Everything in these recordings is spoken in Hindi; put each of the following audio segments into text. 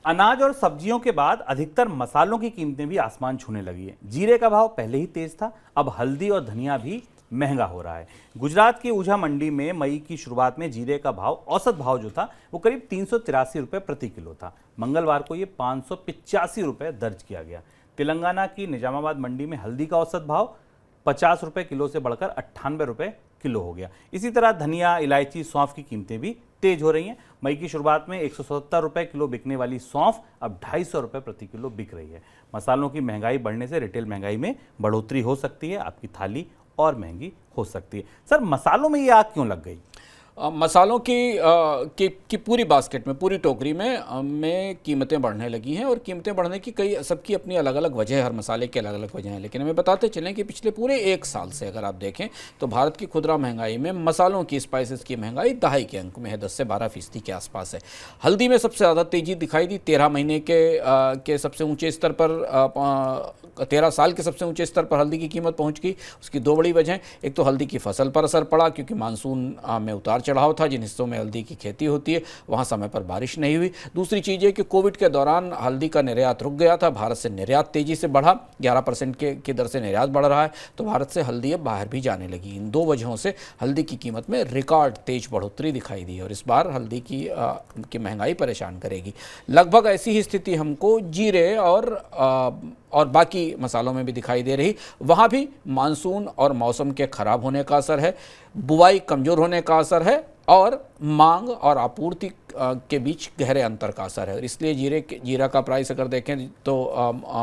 अनाज और सब्जियों के बाद अधिकतर मसालों की कीमतें भी आसमान छूने लगी है। जीरे का भाव पहले ही तेज था, अब हल्दी और धनिया भी महंगा हो रहा है। गुजरात की ऊझा मंडी में मई की शुरुआत में जीरे का भाव, औसत भाव जो था वो करीब 383 रुपए प्रति किलो था। मंगलवार को ये 585 रुपए दर्ज किया गया। तेलंगाना की निजामाबाद मंडी में हल्दी का औसत भाव 50 रुपए किलो से बढ़कर 98 रुपए किलो हो गया। इसी तरह धनिया, इलायची, सौंफ की कीमतें भी तेज हो रही हैं। मई की शुरुआत में 177 रुपए किलो बिकने वाली सौंफ अब 250 रुपए प्रति किलो बिक रही है। मसालों की महंगाई बढ़ने से रिटेल महंगाई में बढ़ोतरी हो सकती है, आपकी थाली और महंगी हो सकती है। सर, मसालों में ये आग क्यों लग गई? मसालों की पूरी बास्केट में, पूरी टोकरी में कीमतें बढ़ने लगी हैं और कीमतें बढ़ने की कई सबकी अपनी अलग अलग वजह है, हर मसाले की अलग अलग वजह हैं। लेकिन हमें बताते चलें कि पिछले पूरे एक साल से अगर आप देखें तो भारत की खुदरा महंगाई में मसालों की, स्पाइसेस की महंगाई दहाई के अंक में है, 10 से 12% के आसपास है। हल्दी में सबसे ज़्यादा तेज़ी दिखाई दी। 13 महीने के सबसे ऊँचे स्तर पर 13 साल के सबसे ऊँचे स्तर पर हल्दी की कीमत पहुँच गई। उसकी दो बड़ी वजह, एक तो हल्दी की फसल पर असर पड़ा क्योंकि मानसून में उतार चढ़ाव था। जिन हिस्सों में हल्दी की खेती होती है वहाँ समय पर बारिश नहीं हुई। दूसरी चीज़ है कि कोविड के दौरान हल्दी का निर्यात रुक गया था, भारत से निर्यात तेज़ी से बढ़ा, 11% की दर से निर्यात बढ़ रहा है, तो भारत से हल्दी अब बाहर भी जाने लगी। इन दो वजहों से हल्दी की कीमत में रिकॉर्ड तेज बढ़ोतरी दिखाई दी और इस बार हल्दी की महंगाई परेशान करेगी। लगभग ऐसी ही स्थिति हमको जीरे और बाकी मसालों में भी दिखाई दे रही। वहाँ भी मानसून और मौसम के खराब होने का असर है, बुवाई कमज़ोर होने का असर है और मांग और आपूर्ति के बीच गहरे अंतर का असर है। और इसलिए जीरा का प्राइस अगर देखें तो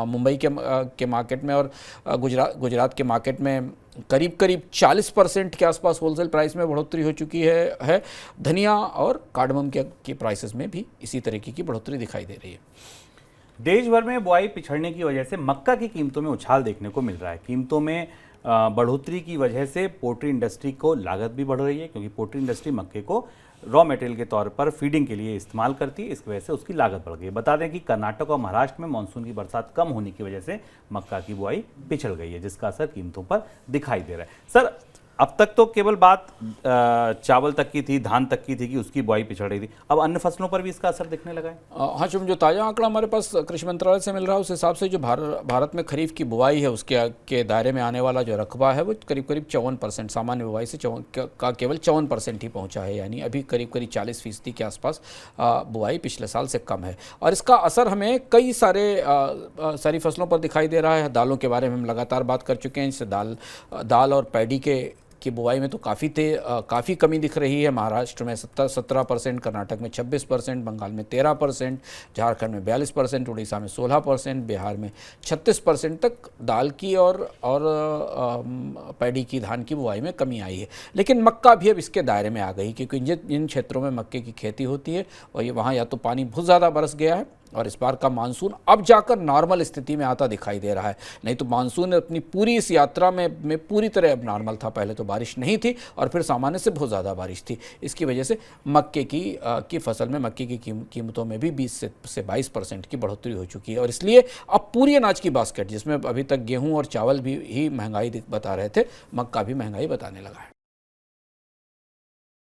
मुंबई के मार्केट में और गुजरात के मार्केट में करीब 40% के आसपास होलसेल प्राइस में बढ़ोतरी हो चुकी है। धनिया और कार्डमम के प्राइसेस में भी इसी तरीके की बढ़ोतरी दिखाई दे रही है। देश भर में बुआई पिछड़ने की वजह से मक्का की कीमतों में उछाल देखने को मिल रहा है। कीमतों में बढ़ोतरी की वजह से पोल्ट्री इंडस्ट्री को लागत भी बढ़ रही है, क्योंकि पोल्ट्री इंडस्ट्री मक्के को रॉ मटेरियल के तौर पर फीडिंग के लिए इस्तेमाल करती है। इसकी वजह से उसकी लागत बढ़ गई है। बता दें कि कर्नाटक और महाराष्ट्र में मानसून की बरसात कम होने की वजह से मक्का की बुआई पिछड़ गई है, जिसका असर कीमतों पर दिखाई दे रहा है। सर, अब तक तो केवल बात चावल तक की थी, धान तक की थी कि उसकी बुआई पिछड़ रही थी, अब अन्य फसलों पर भी इसका असर दिखने लगा है। हाँ, जो ताज़ा आंकड़ा हमारे पास कृषि मंत्रालय से मिल रहा है उस हिसाब से जो भारत में खरीफ की बुआई है उसके दायरे में आने वाला जो रकबा है वो करीब 54%, सामान्य बुआई से केवल 54% ही पहुँचा है। यानी अभी करीब 40% के आसपास बुआई पिछले साल से कम है और इसका असर हमें कई सारी फसलों पर दिखाई दे रहा है। दालों के बारे में हम लगातार बात कर चुके हैं। इससे दाल और पैडी की बुआई में तो काफ़ी कमी दिख रही है। महाराष्ट्र में 17%, कर्नाटक में 26%, बंगाल में 13%, झारखंड में 42%, उड़ीसा में 16%, बिहार में 36% तक दाल की और पैडी की, धान की बुआई में कमी आई है। लेकिन मक्का भी अब इसके दायरे में आ गई, क्योंकि जिन क्षेत्रों में मक्के की खेती होती है और वहाँ या तो पानी बहुत ज़्यादा बरस गया है और इस बार का मानसून अब जाकर नॉर्मल स्थिति में आता दिखाई दे रहा है। नहीं तो मानसून अपनी पूरी इस यात्रा में पूरी तरह अब नॉर्मल था। पहले तो बारिश नहीं थी और फिर सामान्य से बहुत ज़्यादा बारिश थी। इसकी वजह से मक्के की फसल में मक्के की कीमतों में भी 20 से 22% की बढ़ोतरी हो चुकी है और इसलिए अब पूरी अनाज की बास्केट, जिसमें अभी तक गेहूँ और चावल भी ही महंगाई बता रहे थे, मक्का भी महंगाई बताने लगा है।